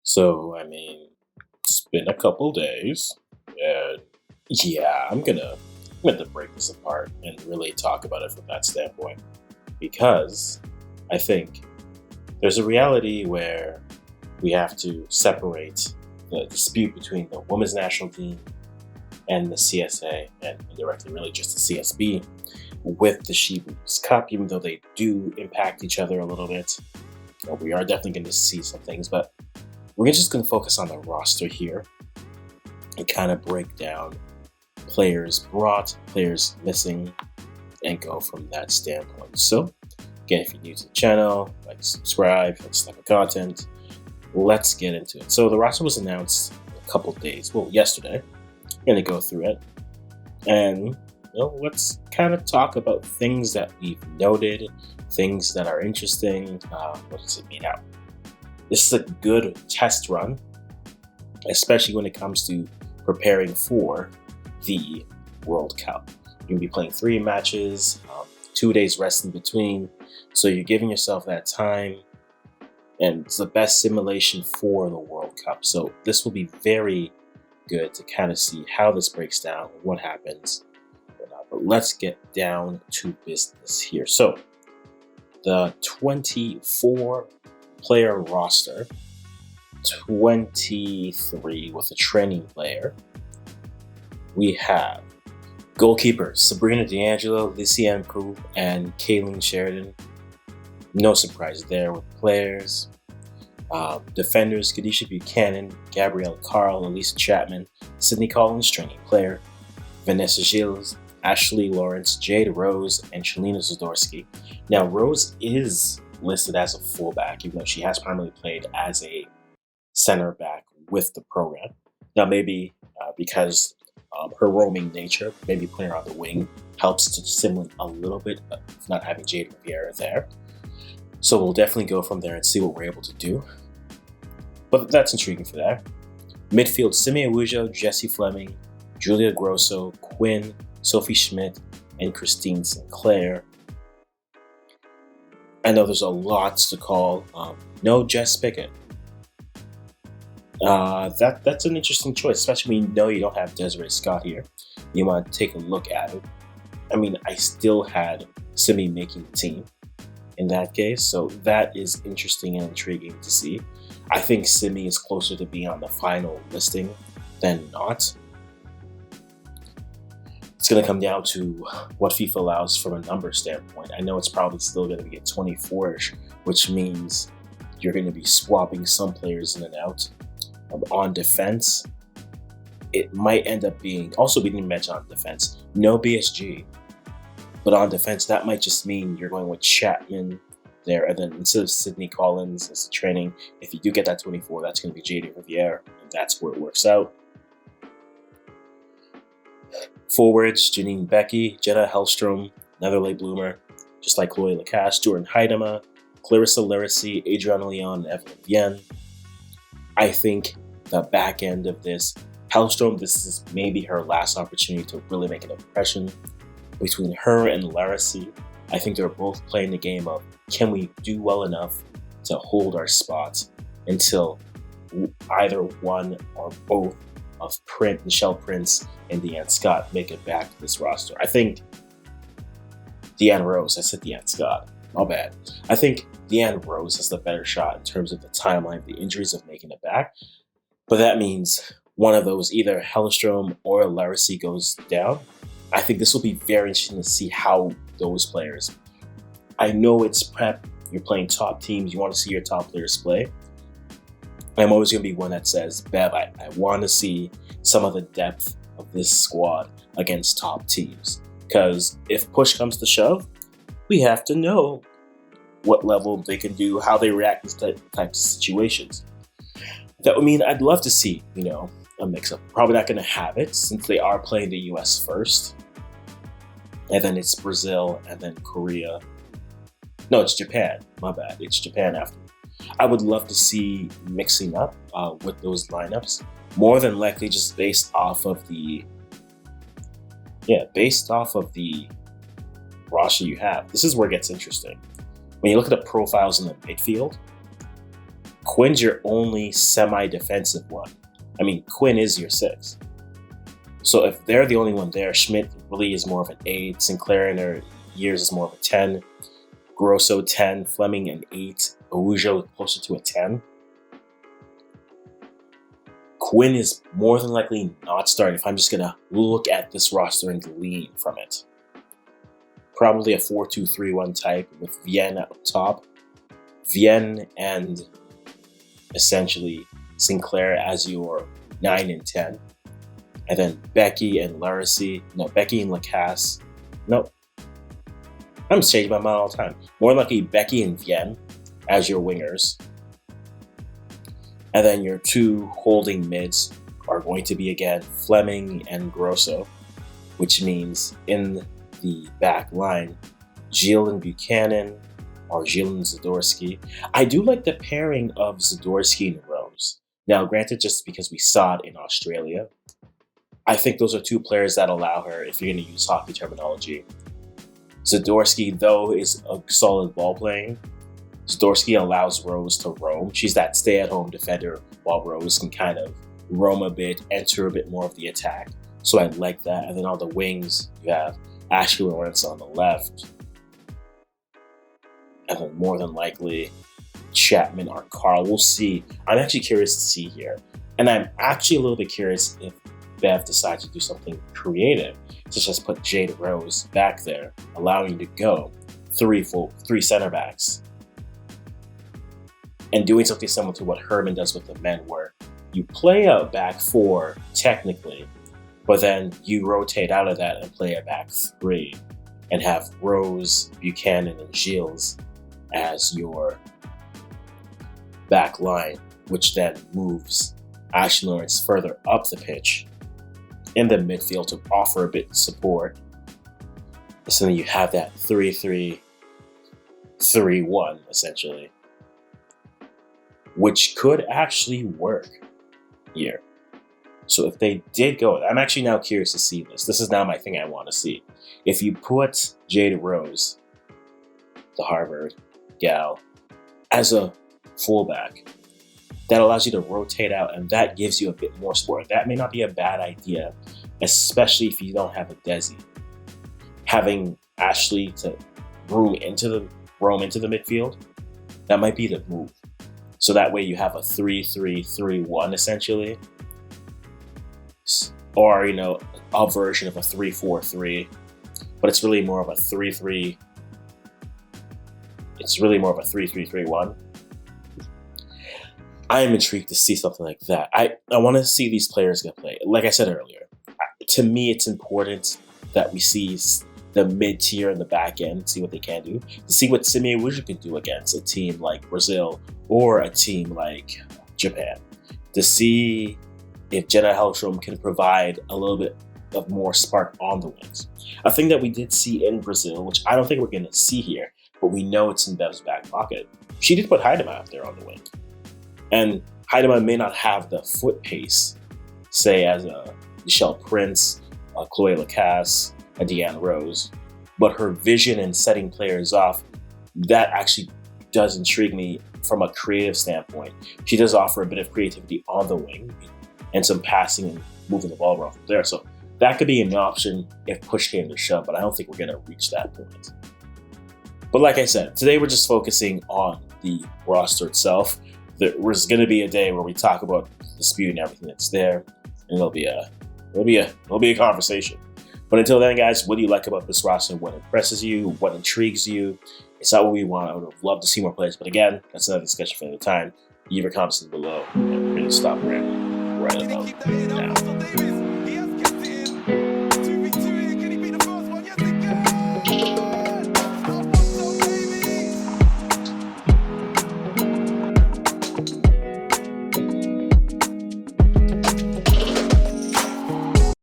It's been a couple days, and I'm gonna break this apart and really talk about it from that standpoint because I think there's a reality where we have to separate the dispute between the women's national team and the CSA, and indirectly, really just the CSB, with the SheBelieves Cup, even though they do impact each other a little bit. We are definitely going to see some things, but we're just going to focus on the roster here and kind of break down players brought, players missing, and go from that standpoint. So, again, if you're new to the channel, subscribe, like this type of content. Let's get into it. So the roster was announced a couple days, yesterday. I'm going to go through it, and let's kind of talk about things that we've noted, things that are interesting. What does it mean now? This is a good test run, especially when it comes to preparing for the World Cup. You're going to be playing 3 matches, 2 days rest in between. So you're giving yourself that time, and it's the best simulation for the World Cup. So this will be very good to kind of see how this breaks down, what happens. But let's get down to business here. So the 24 player roster, 23 with a training player. We have goalkeepers Sabrina D'Angelo, Lysiane Prue, and Kaylin Sheridan. No surprise there with players. Defenders Kadisha Buchanan, Gabrielle Carl, Elisa Chapman, Sydney Collins, training player, Vanessa Gilles, Ashley Lawrence, Jade Rose, and Shalina Zadorsky. Now, Rose is listed as a fullback, even though she has primarily played as a center back with the program. Now, maybe because her roaming nature, maybe putting her on the wing helps to simulate a little bit of not having Jade Riviera there. So we'll definitely go from there and see what we're able to do. But that's intriguing for that. Midfield, Simi Awujo, Jessie Fleming, Julia Grosso, Quinn, Sophie Schmidt, and Christine Sinclair. I know there's a lot to call. No Jess Pickett. That's an interesting choice, especially when you know you don't have Desiree Scott here. You want to take a look at it. I still had Simi making the team in that case, so that is interesting and intriguing to see. I think Simi is closer to being on the final listing than not. It's going to come down to what FIFA allows from a number standpoint. I know it's probably still going to be at 24-ish, which means you're going to be swapping some players in and out. On defense, it might end up being, also we didn't mention on defense, no BSG. But on defense, that might just mean you're going with Chapman there, and then instead of Sydney Collins as the training, if you do get that 24, that's going to be Jade Riviere, and that's where it works out. Forwards, Janine Becky, Jenna Hellstrom, another late bloomer, just like Chloe Lacasse, Jordan Heidema, Clarissa Laracy, Adriana Leon, and Evelyn Vienne. I think the back end of this, Hellstrom, this is maybe her last opportunity to really make an impression. Between her and Laracy, I think they're both playing the game of, can we do well enough to hold our spots until either one or both of Michelle Prince and Deanne Scott make it back to this roster. I think Deanne Rose, I said Deanne Scott, my bad. I think Deanne Rose has the better shot in terms of the timeline of the injuries of making it back. But that means one of those, either Hellstrom or Laracy, goes down. I think this will be very interesting to see how those players. I know it's prep, you're playing top teams, you want to see your top players play. I'm always going to be one that says, Bev, I want to see some of the depth of this squad against top teams. Because if push comes to shove, we have to know what level they can do, how they react to types of situations. That would mean I'd love to see, a mix-up. Probably not going to have it since they are playing the US first. And then it's Brazil and then Korea. No, it's Japan. My bad. It's Japan after. I would love to see mixing up with those lineups. More than likely just based off of the roster you have. This is where it gets interesting. When you look at the profiles in the midfield, Quinn's your only semi-defensive one. I mean, Quinn is your 6. So if they're the only one there, Schmidt really is more of an 8. Sinclair in their years is more of a 10. Grosso 10. Fleming an 8. Araujo closer to a 10. Quinn is more than likely not starting if I'm just going to look at this roster and glean from it. Probably a 4-2-3-1 type with Vienne at the top. Vienne and essentially Sinclair as your 9 and 10. And then Becky and Becky and Lacasse. Nope. I'm changing my mind all the time. More likely Becky and Vienne as your wingers. And then your 2 holding mids are going to be, again, Fleming and Grosso, which means in the back line, Gilles and Buchanan or Gilles and Zadorsky. I do like the pairing of Zadorsky and Rose. Now, granted, just because we saw it in Australia, I think those are 2 players that allow her, if you're going to use hockey terminology. Zadorsky, though, is a solid ball playing. Zadorsky allows Rose to roam. She's that stay-at-home defender, while Rose can kind of roam a bit, enter a bit more of the attack. So I like that. And then on the wings, you have Ashley Lawrence on the left. And then more than likely, Chapman or Carl. We'll see. I'm actually curious to see here. And I'm actually a little bit curious if Bev decides to do something creative, such as put Jade Rose back there, allowing you to go 3 center backs. And doing something similar to what Herman does with the men, where you play a back 4 technically, but then you rotate out of that and play a back 3 and have Rose, Buchanan, and Gilles as your back line, which then moves Ashley Lawrence further up the pitch in the midfield to offer a bit of support. So then you have that 3-3-3-1 essentially, which could actually work here. So if they did go, I'm actually now curious to see this. This is now my thing I want to see. If you put Jada Rose, the Harvard gal, as a fullback, that allows you to rotate out, and that gives you a bit more support. That may not be a bad idea, especially if you don't have a Desi. Having Ashley to roam into the midfield, that might be the move. So that way you have a 3-3-3-1 essentially, or a version of a 3-4-3, but it's really more of a 3-3. It's really more of a 3-3-3-1. I am intrigued to see something like that. I want to see these players get played. Like I said earlier, to me, it's important that we see the mid-tier and the back end, see what they can do, to see what Simi Awuja can do against a team like Brazil or a team like Japan, to see if Jenna Hellstrom can provide a little bit of more spark on the wings. A thing that we did see in Brazil, which I don't think we're going to see here, but we know it's in Bev's back pocket. She did put Heidema out there on the wing. And Heidema may not have the foot pace, say, as a Michelle Prince, a Chloe Lacasse, a Deanne Rose, but her vision in setting players off, that actually does intrigue me from a creative standpoint. She does offer a bit of creativity on the wing and some passing and moving the ball around from there. So that could be an option if push came to shove, but I don't think we're going to reach that point. But like I said, today we're just focusing on the roster itself. There's going to be a day where we talk about the dispute and everything that's there, and it'll be a conversation. But until then, guys, what do you like about this roster? What impresses you? What intrigues you? It's not what we want. I would have loved to see more players, but again, that's another discussion for another time. Leave your comments below, and we're going to stop rambling right about now.